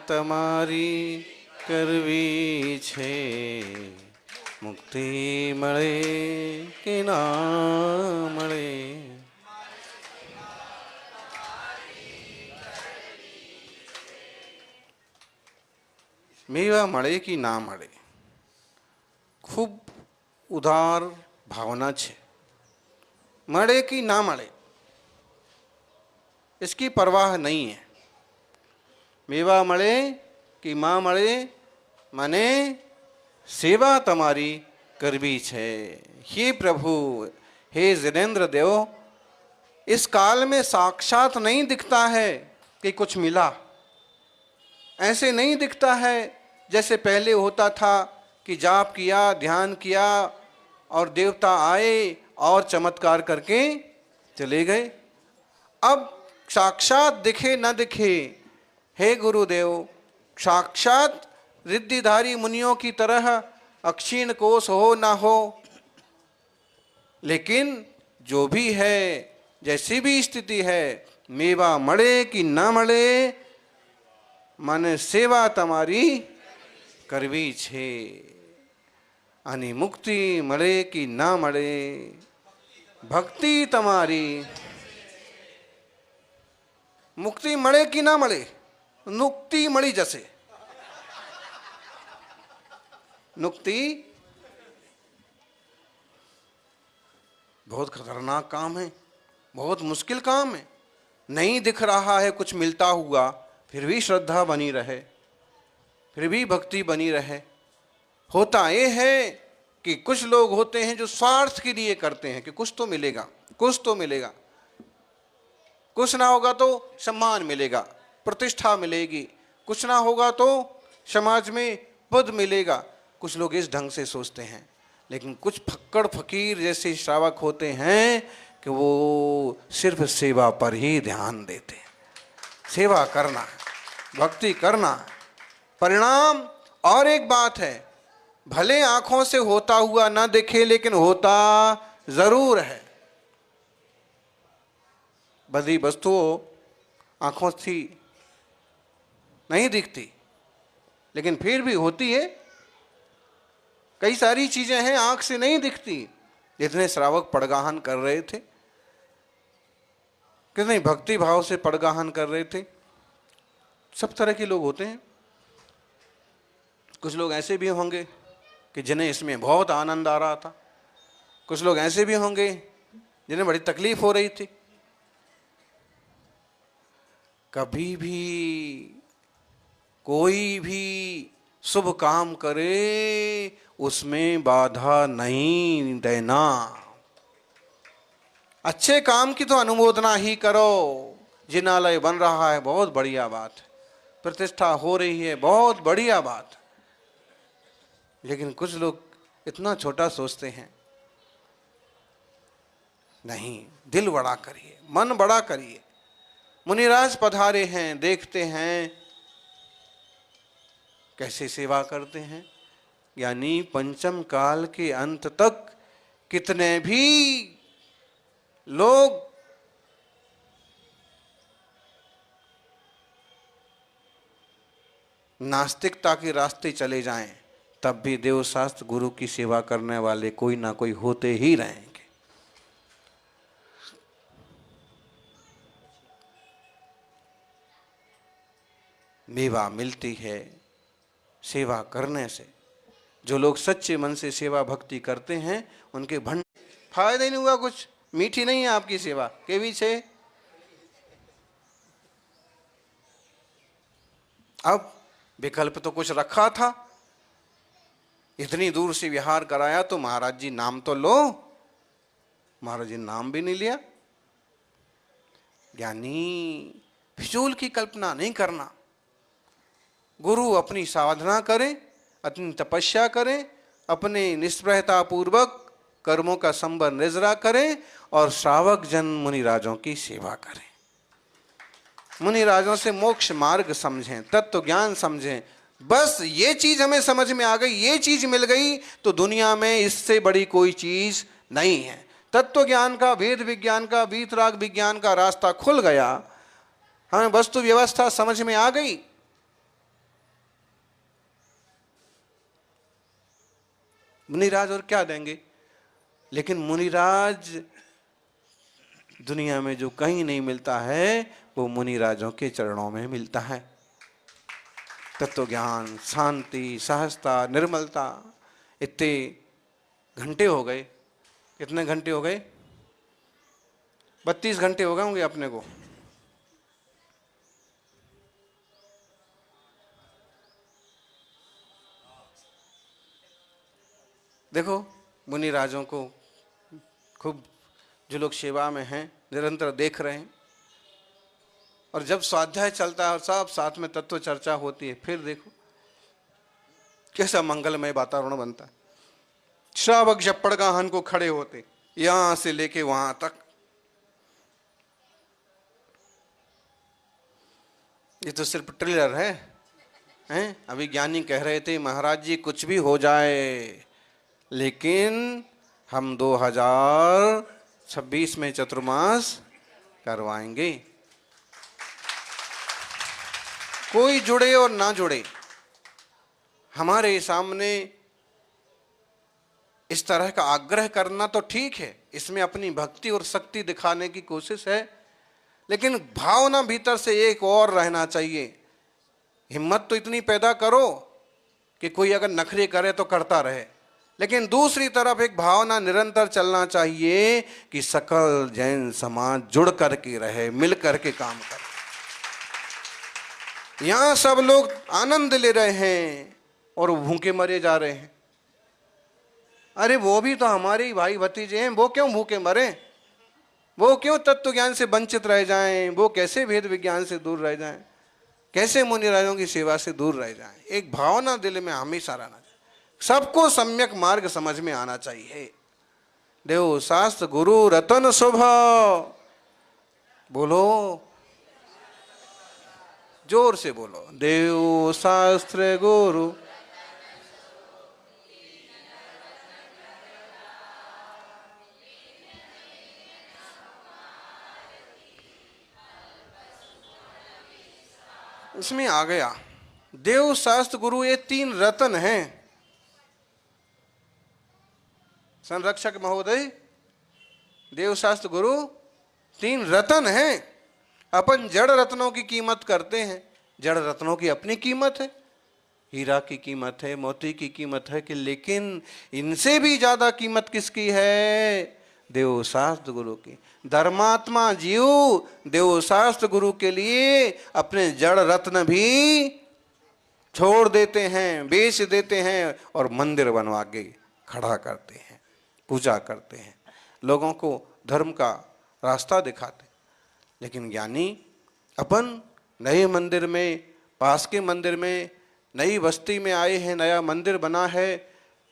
તમારી કરવી છે, મુક્તિ મળે કે ના મળે. मेवा મળે कि ना મળે, खूब उदार भावना છે. મળે कि ना મળે इसकी परवाह नहीं है. मेवा મળે कि माँ મળે, મને सेवा તમારી करवी છે. हे प्रभु, हे जिनेन्द्र देव, इस काल में साक्षात नहीं दिखता है कि कुछ मिला. ऐसे नहीं दिखता है जैसे पहले होता था कि जाप किया, ध्यान किया और देवता आए और चमत्कार करके चले गए. अब साक्षात दिखे न दिखे, हे गुरुदेव, साक्षात रिद्धिधारी मुनियों की तरह अक्षीण कोश हो ना हो, लेकिन जो भी है, जैसी भी स्थिति है, मेवा મળે कि ना મળે, મને સેવા તમારી કરવી છે. અને મુક્તિ મળે कि ना મળે, ભક્તિ તમારી. મુક્તિ મળે कि ना મળે, नुक्ति મળી જશે. नुक्ति बहुत खतरनाक काम है, बहुत मुश्किल काम है. नहीं दिख रहा है कुछ मिलता हुआ, फिर भी श्रद्धा बनी रहे, फिर भी भक्ति बनी रहे. होता ये है कि कुछ लोग होते हैं जो स्वार्थ के लिए करते हैं कि कुछ तो मिलेगा, कुछ तो मिलेगा. कुछ ना होगा तो सम्मान मिलेगा, प्रतिष्ठा मिलेगी. कुछ ना होगा तो समाज में पद मिलेगा. कुछ लोग इस ढंग से सोचते हैं. लेकिन कुछ फक्कड़ फकीर जैसे श्रावक होते हैं कि वो सिर्फ सेवा पर ही ध्यान देते हैं. सेवा करना है, भक्ति करना है. परिणाम और एक बात है, भले आंखों से होता हुआ ना दिखे, लेकिन होता जरूर है. बड़ी वस्तुओं आंखों से नहीं दिखती, लेकिन फिर भी होती है. कई सारी चीजें हैं आंख से नहीं दिखती. जितने श्रावक पड़गाहन कर रहे थे, कितने भक्ति भाव से पड़गाहन कर रहे थे. सब तरह के लोग होते हैं. कुछ लोग ऐसे भी होंगे कि जिन्हें इसमें बहुत आनंद आ रहा था. कुछ लोग ऐसे भी होंगे जिन्हें बड़ी तकलीफ हो रही थी. कभी भी कोई भी शुभ काम करे, उसमें बाधा नहीं देना. अच्छे काम की तो अनुमोदना ही करो. जिनालय बन रहा है, बहुत बढ़िया बात है. प्रतिष्ठा हो रही है, बहुत बढ़िया बात. लेकिन कुछ लोग इतना छोटा सोचते हैं. नहीं, दिल बड़ा करिए, मन बड़ा करिए. मुनिराज पधारे हैं, देखते हैं कैसे सेवा करते हैं. यानी पंचम काल के अंत तक कितने भी लोग नास्तिकता के रास्ते चले जाएं, तब भी देवशास्त्र गुरु की सेवा करने वाले कोई ना कोई होते ही रहेंगे. मेवा मिलती है सेवा करने से. जो लोग सच्चे मन से सेवा भक्ति करते हैं, उनके फायदा ही नहीं हुआ कुछ. मीठी नहीं है आपकी सेवा, केवी छे. अब विकल्प तो कुछ रखा था. इतनी दूर से विहार कराया तो महाराज जी नाम तो लो. महाराज जी नाम भी नहीं लिया. ज्ञानी फिजूल की कल्पना नहीं करना. गुरु अपनी साधना करें, अपनी तपस्या करें, अपने निष्प्रहता पूर्वक कर्मों का संबर निजरा करें और श्रावक जन मुनिराजों की सेवा करें. मुनिराजों से मोक्ष मार्ग समझें, तत्व ज्ञान समझें. बस ये चीज हमें समझ में आ गई, ये चीज मिल गई तो दुनिया में इससे बड़ी कोई चीज नहीं है. तत्व ज्ञान का, वेद विज्ञान का, वीतराग विज्ञान का रास्ता खुल गया. हमें वस्तु व्यवस्था समझ में आ गई. मुनिराज और क्या देंगे? लेकिन मुनिराज दुनिया में जो कहीं नहीं मिलता है वो मुनिराजों के चरणों में मिलता है। तत्व ज्ञान, शांति, सहजता, निर्मलता। इतने घंटे हो गए, कितने घंटे हो गए? 32 घंटे हो गए होंगे अपने को। देखो मुनिराजों को खूब, जो लोग सेवा में हैं निरंतर देख रहे हैं, और जब स्वाध्याय चलता है और सब साथ में तत्व चर्चा होती है, फिर देखो कैसा मंगलमय वातावरण बनता है। श्रावक जप्पड़गाहन को खड़े होते यहां से लेके वहां तक। ये तो सिर्फ ट्रेलर है, हैं? अभी ज्ञानी कह रहे थे महाराज जी कुछ भी हो जाए लेकिन हम 2026 में चतुर्मास करवाएंगे। कोई जुड़े और ना जुड़े, हमारे सामने इस तरह का आग्रह करना तो ठीक है, इसमें अपनी भक्ति और शक्ति दिखाने की कोशिश है, लेकिन भावना भीतर से एक और रहना चाहिए। हिम्मत तो इतनी पैदा करो कि कोई अगर नखरे करे तो करता रहे, लेकिन दूसरी तरफ एक भावना निरंतर चलना चाहिए कि सकल जैन समाज जुड़ करके रहे, मिल करके काम करे। यहां सब लोग आनंद ले रहे हैं और भूखे मरे जा रहे हैं। अरे वो भी तो हमारे ही भाई भतीजे हैं, वो क्यों भूखे मरे? वो क्यों तत्व ज्ञान से वंचित रह जाएं? वो कैसे भेद विज्ञान से दूर रह जाएं? कैसे मुनिराजों की सेवा से दूर रह जाएं? एक भावना दिल में हमेशा रहना चाहिए। सबको सम्यक मार्ग समझ में आना चाहिए। देव शास्त्र गुरु रतन शुभ, बोलो जोर से बोलो, देव शास्त्र गुरु। इसमें आ गया देव शास्त्र गुरु, ये 3 रतन हैं। संरक्षक महोदय, देव शास्त्र गुरु 3 रतन हैं। अपन जड़ रत्नों की कीमत करते हैं, जड़ रत्नों की अपनी कीमत है, हीरा की कीमत है, मोती की कीमत है, कि लेकिन इनसे भी ज्यादा कीमत किसकी है? देव शास्त्र गुरु की। धर्मात्मा जीव देव शास्त्र गुरु के लिए अपने जड़ रत्न भी छोड़ देते हैं, बेच देते हैं और मंदिर बनवा के खड़ा करते हैं, पूजा करते हैं, लोगों को धर्म का रास्ता दिखाते। लेकिन ज्ञानी अपन नए मंदिर में, पास के मंदिर में, नई बस्ती में आए हैं, नया मंदिर बना है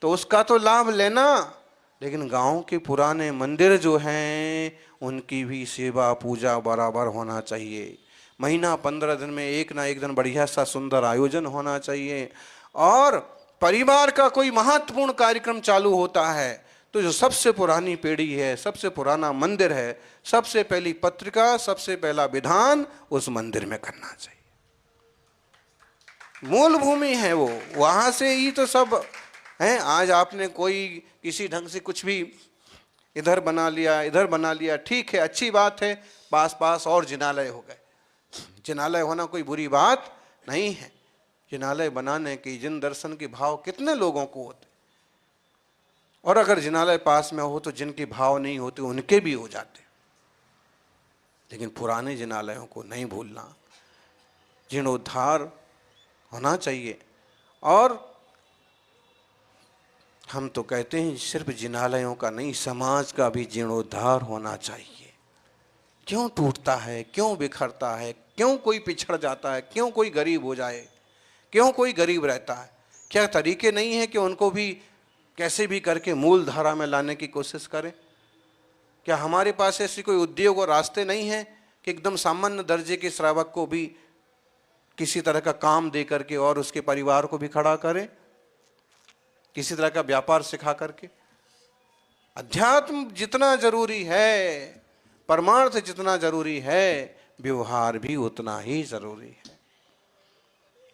तो उसका तो लाभ लेना, लेकिन गांव के पुराने मंदिर जो हैं उनकी भी सेवा पूजा बराबर होना चाहिए। महीना 15 दिन में एक ना एक दिन बढ़िया सा सुंदर आयोजन होना चाहिए। और परिवार का कोई महत्वपूर्ण कार्यक्रम चालू होता है तो जो सबसे पुरानी पीढ़ी है, सबसे पुराना मंदिर है, सबसे पहली पत्रिका, सबसे पहला विधान उस मंदिर में करना चाहिए। मूल भूमि है वो, वहां से ही तो सब है। आज आपने कोई किसी ढंग से कुछ भी इधर बना लिया, इधर बना लिया, ठीक है, अच्छी बात है, पास पास और जिनालय हो गए। जिनालय होना कोई बुरी बात नहीं है। जिनालय बनाने के जिन दर्शन के भाव कितने लोगों को होते, और अगर जिनालय पास में हो तो जिनके भाव नहीं होते उनके भी हो जाते। लेकिन पुराने जिनालयों को नहीं भूलना, जीर्णोद्धार होना चाहिए। और हम तो कहते हैं सिर्फ जिनालयों का नहीं, समाज का भी जीर्णोद्धार होना चाहिए। क्यों टूटता है, क्यों बिखरता है, क्यों कोई पिछड़ जाता है, क्यों कोई गरीब हो जाए, क्यों कोई गरीब रहता है? क्या तरीके नहीं है कि उनको भी कैसे भी करके मूल धारा में लाने की कोशिश करें? क्या हमारे पास ऐसी कोई उद्योग और रास्ते नहीं हैं कि एकदम सामान्य दर्जे के श्रावक को भी किसी तरह का काम दे करके और उसके परिवार को भी खड़ा करें, किसी तरह का व्यापार सिखा करके? अध्यात्म जितना जरूरी है, परमार्थ जितना जरूरी है, व्यवहार भी उतना ही जरूरी है।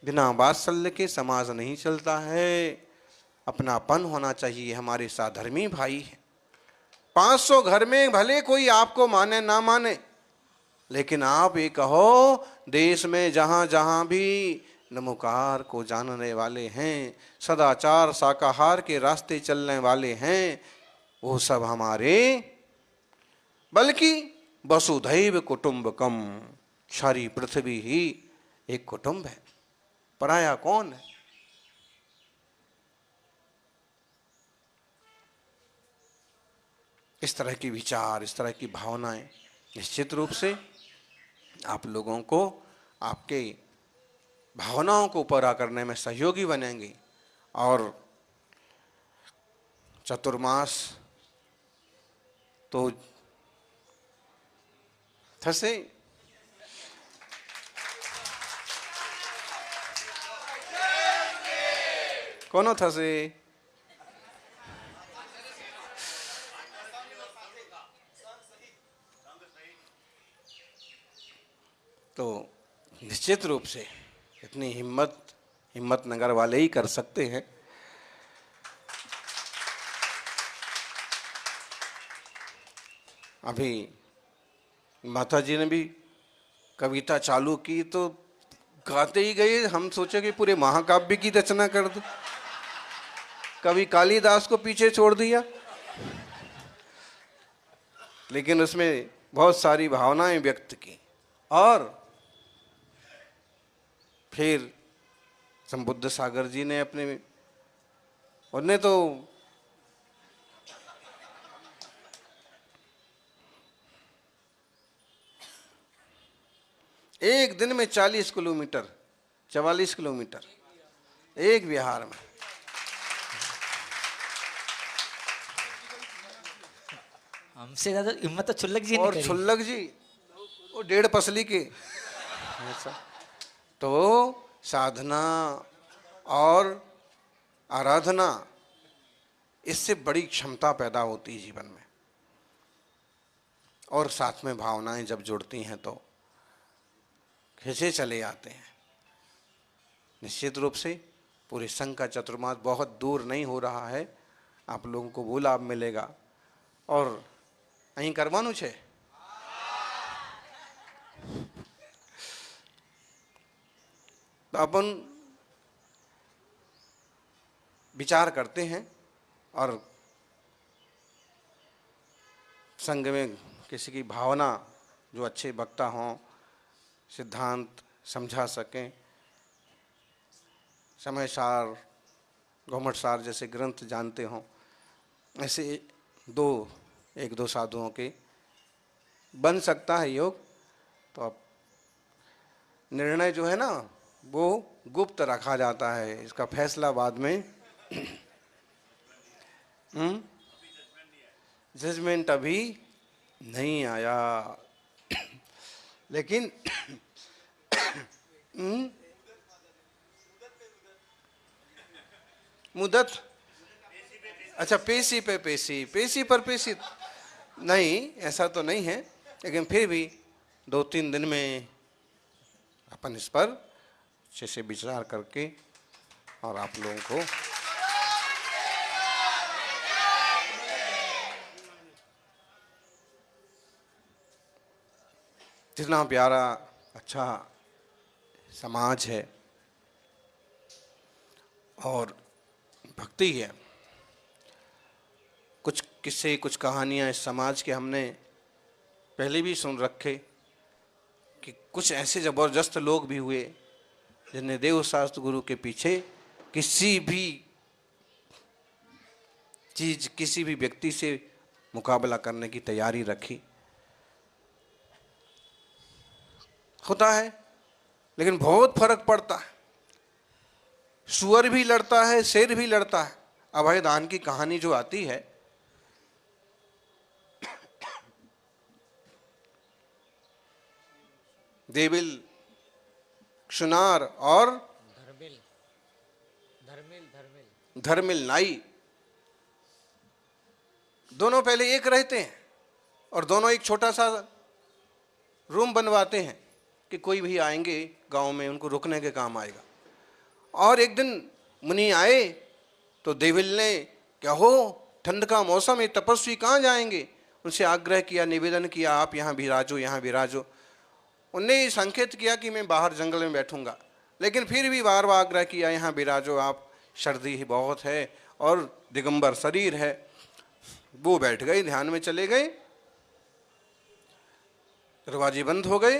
बिना वात्सल्य के समाज नहीं चलता है। अपनापन होना चाहिए। हमारे साधर्मी भाई हैं। 500 घर में भले कोई आपको माने ना माने, लेकिन आप ये कहो देश में जहां जहां भी नमोकार को जानने वाले हैं, सदाचार शाकाहार के रास्ते चलने वाले हैं, वो सब हमारे, बल्कि वसुधैव कुटुंबकम, सारी पृथ्वी ही एक कुटुंब है, पराया कौन है। इस तरह की विचार, इस तरह की भावनाएं निश्चित रूप से आप लोगों को आपके भावनाओं को पूरा करने में सहयोगी बनेंगी। और चतुर्मास तो थसे कोनो थसे तो निश्चित रूप से इतनी हिम्मत नगर वाले ही कर सकते हैं। अभी माता जी ने भी कविता चालू की तो गाते ही गए, हम सोचे कि पूरे महाकाव्य की रचना कर दो। कवि कालिदास को पीछे छोड़ दिया, लेकिन उसमें बहुत सारी भावनाएं व्यक्त की। और फिर संबुद्ध सागर जी ने अपने, उन्हें तो एक दिन में 40 किलोमीटर 44 किलोमीटर एक विहार में। हमसे ज्यादा हिम्मत तो छुल्लक जी ने और करी। छुल्लक जी वो 1.5 पसली के। ऐसा तो साधना और आराधना, इससे बड़ी क्षमता पैदा होती है जीवन में। और साथ में भावनाएं जब जुड़ती हैं तो खिंचे चले आते हैं। निश्चित रूप से पूरे संघ का चतुर्मास बहुत दूर नहीं हो रहा है, आप लोगों को वो लाभ मिलेगा। और અહીં કરવાનું છે, तो अपन विचार करते हैं और संघ में किसी की भावना, जो अच्छे वक्ता हों, सिद्धांत समझा सकें, समय सार, घुमट सार जैसे ग्रंथ जानते हों, ऐसे एक दो साधुओं के बन सकता है योग। तो अब निर्णय जो है ना वो गुप्त रखा जाता है, इसका फैसला बाद में। जजमेंट अभी नहीं आया, लेकिन मुदत, अच्छा पेशी पे पेशी पर पेशी नहीं, ऐसा तो नहीं है, लेकिन फिर भी 2-3 दिन में अपन इस पर अच्छे से विचार करके और आप लोगों को जितना प्यारा अच्छा समाज है और भक्ति है। कुछ किस्से, कुछ कहानियाँ इस समाज के हमने पहले भी सुन रखे कि कुछ ऐसे ज़बरदस्त लोग भी हुए जिन्हें देव शास्त्र गुरु के पीछे किसी भी चीज़, किसी भी व्यक्ति से मुकाबला करने की तैयारी रखी। होता है, लेकिन बहुत फर्क पड़ता है। सुअर भी लड़ता है, शेर भी लड़ता है। अभय दान की कहानी जो आती है, देविल, सुनार और धर्मिल नाई, दोनों पहले एक रहते हैं और दोनों एक छोटा सा रूम बनवाते हैं कि कोई भी आएंगे गांव में उनको रुकने के काम आएगा। और एक दिन मुनि आए तो देविल ने क्या हो, ठंड का मौसम है, तपस्वी कहाँ जाएंगे, उनसे आग्रह किया, निवेदन किया, आप यहाँ विराजो, यहाँ विराजो। उनने संकेत किया कि मैं बाहर जंगल में बैठूंगा, लेकिन फिर भी बार बार आग्रह किया, यहाँ विराजो आप, सर्दी ही बहुत है और दिगंबर शरीर है। वो बैठ गए, ध्यान में चले गए, दरवाजे बंद हो गए,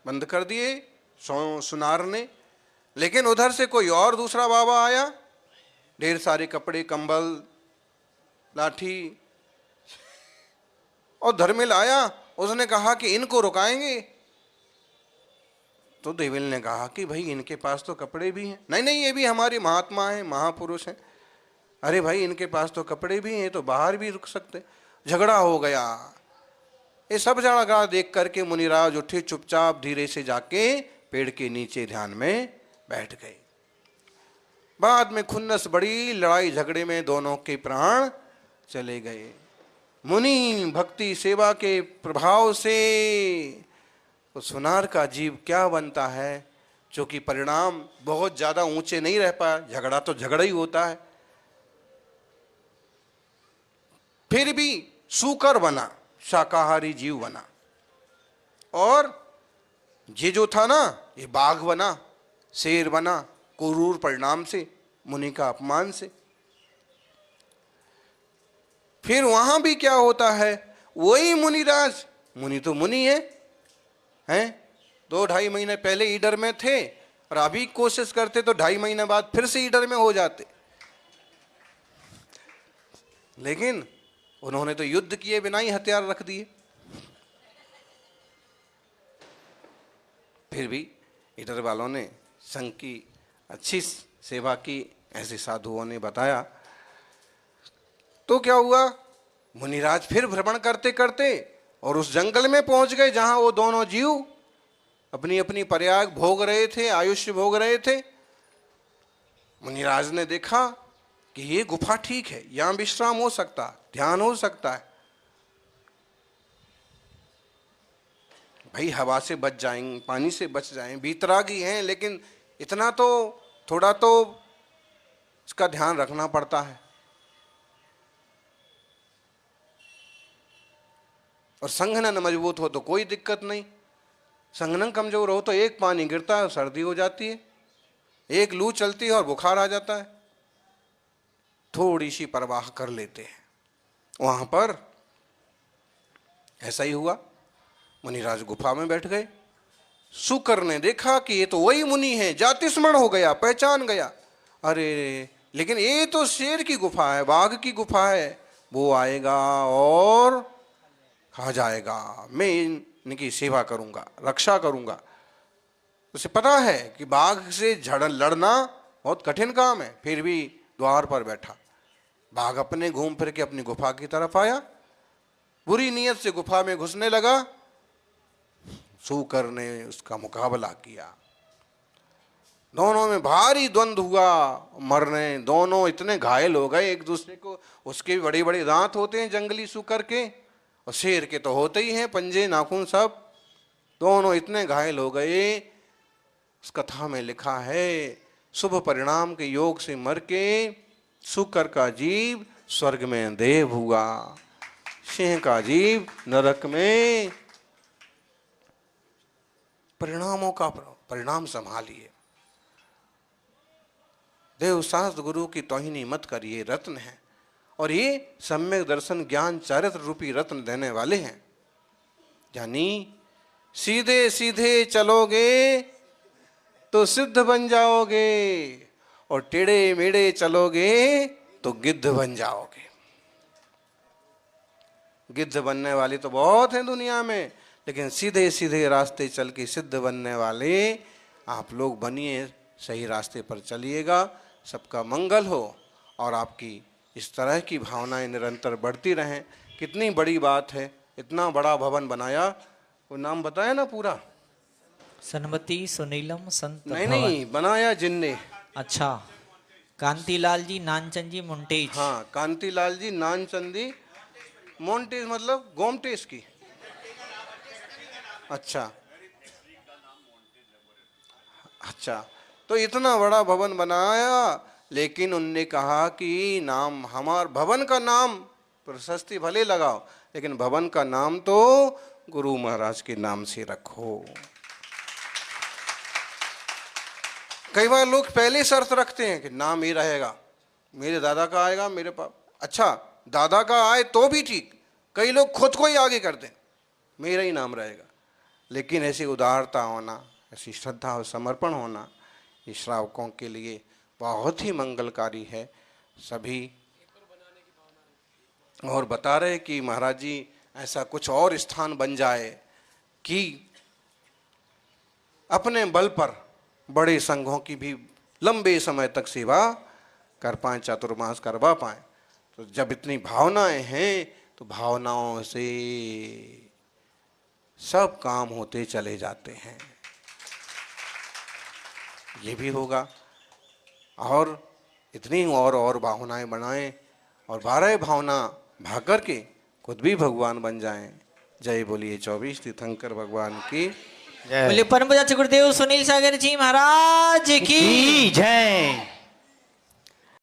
बंद कर दिए सुनार ने। लेकिन उधर से कोई और दूसरा बाबा आया, ढेर सारे कपड़े, कंबल, लाठी, और धर्मिल आया। उसने कहा कि इनको रुकाएंगे। तो देविल ने कहा कि भाई इनके पास तो कपड़े भी हैं। नहीं नहीं, ये भी हमारे महात्मा हैं, महापुरुष हैं। अरे भाई इनके पास तो कपड़े भी हैं, तो बाहर भी रुक सकते। झगड़ा हो गया। ये सब झगड़ा देख करके मुनिराज उठे, चुपचाप धीरे से जाके पेड़ के नीचे ध्यान में बैठ गए। बाद में खुन्नस बड़ी, लड़ाई झगड़े में दोनों के प्राण चले गए। मुनि भक्ति सेवा के प्रभाव से तो सुनार का जीव क्या बनता है, जो कि परिणाम बहुत ज्यादा ऊंचे नहीं रह पाया। झगड़ा तो झगड़ा ही होता है, फिर भी सूकर बना, शाकाहारी जीव बना। और ये जो था ना, ये बाघ बना, शेर बना, क्रूर परिणाम से, मुनि का अपमान से। फिर वहां भी क्या होता है, वही मुनिराज, मुनि तो मुनि है, हैं 2-2.5 महीने पहले ईडर में थे, और अभी कोशिश करते तो 2.5 महीने बाद फिर से ईडर में हो जाते। लेकिन उन्होंने तो युद्ध किए बिना ही हथियार रख दिए। फिर भी ईडर वालों ने संघ की अच्छी सेवा की, ऐसे साधुओं ने बताया। तो क्या हुआ, मुनिराज फिर भ्रमण करते करते और उस जंगल में पहुंच गए जहां वो दोनों जीव अपनी अपनी प्रयाग भोग रहे थे, आयुष्य भोग रहे थे। मुनिराज ने देखा कि ये गुफा ठीक है, यहां विश्राम हो सकता, ध्यान हो सकता है। भाई हवा से बच जाएंगे, पानी से बच जाएं, वीतरागी हैं, लेकिन इतना तो थोड़ा तो इसका ध्यान रखना पड़ता है। और संघनन मजबूत हो तो कोई दिक्कत नहीं, संघनन कमजोर हो तो एक पानी गिरता है, सर्दी हो जाती है, एक लू चलती है और बुखार आ जाता है। थोड़ी सी परवाह कर लेते हैं। वहां पर ऐसा ही हुआ, मुनिराज गुफा में बैठ गए। शुकर ने देखा कि ये तो वही मुनि है, जाति स्मरण हो गया, पहचान गया। अरे लेकिन ये तो शेर की गुफा है, बाघ की गुफा है, वो आएगा और खा जाएगा, मैं इनकी सेवा करूंगा, रक्षा करूंगा। उसे पता है कि बाघ से लड़ना बहुत कठिन काम है, फिर भी द्वार पर बैठा। बाघ अपने घूम फिर के अपनी गुफा की तरफ आया, बुरी नीयत से गुफा में घुसने लगा। शुकर ने उसका मुकाबला किया, दोनों में भारी द्वंद्व हुआ, मरने दोनों इतने घायल हो गए एक दूसरे को। उसके भी बड़े बड़े दांत होते हैं जंगली शुकर के, और शेर के तो होते ही हैं, पंजे नाखून सब। दोनों इतने घायल हो गए। उस कथा में लिखा है, शुभ परिणाम के योग से मर के शुकर का जीव स्वर्ग में देव हुआ, सिंह का जीव नरक में। परिणामों का परिणाम संभालिए। देव शास्त्र गुरु की तौहीनी मत करिए, रत्न है, और ये सम्यक दर्शन ज्ञान चारित्र रूपी रत्न देने वाले हैं। यानी सीधे सीधे चलोगे तो सिद्ध बन जाओगे, और टेढ़े मेढ़े चलोगे तो गिद्ध बन जाओगे। गिद्ध बनने वाले तो बहुत हैं दुनिया में, लेकिन सीधे सीधे रास्ते चल के सिद्ध बनने वाले आप लोग बनिए, सही रास्ते पर चलिएगा। सबका मंगल हो और आपकी इस तरह की भावनाएं निरंतर बढ़ती रहें। कितनी बड़ी बात है, इतना बड़ा भवन बनाया। वो नाम बताया ना पूरा, सनमती सुनीलम संत नहीं भवन। नहीं, बनाया जिनने। अच्छा, कांतिलाल जी नानचंद जी मुंटेज। हाँ, कांतिलाल जी नानचंदी मोन्टेज, मतलब गोमटेज की। अच्छा अच्छा, तो इतना बड़ा भवन बनाया, लेकिन उनने कहा कि नाम हमार भवन का नाम प्रशस्ति भले लगाओ, लेकिन भवन का नाम तो गुरु महाराज के नाम से रखो। कई बार लोग पहले शर्त रखते हैं कि नाम ये रहेगा, मेरे दादा का आएगा, मेरे पास, अच्छा दादा का आए तो भी ठीक, कई लोग खुद को ही आगे कर दें, मेरा ही नाम रहेगा। लेकिन ऐसी उदारता होना, ऐसी श्रद्धा और समर्पण होना, ये श्रावकों के लिए बहुत ही मंगलकारी है। सभी और बता रहे कि महाराज जी ऐसा कुछ और स्थान बन जाए कि अपने बल पर बड़े संघों की भी लंबे समय तक सेवा कर पाएँ, चातुर्मास करवा पाएँ। तो जब इतनी भावनाएं हैं तो भावनाओं से सब काम होते चले जाते हैं, ये भी होगा। और इतनी और भावनाएं बनाएं और 12 भावना भाग कर के खुद भी भगवान बन जाएं। जय बोलिए 24 तीर्थंकर भगवान की बोले परम पूज्य गुरुदेव सुनील सागर जी महाराज की जय।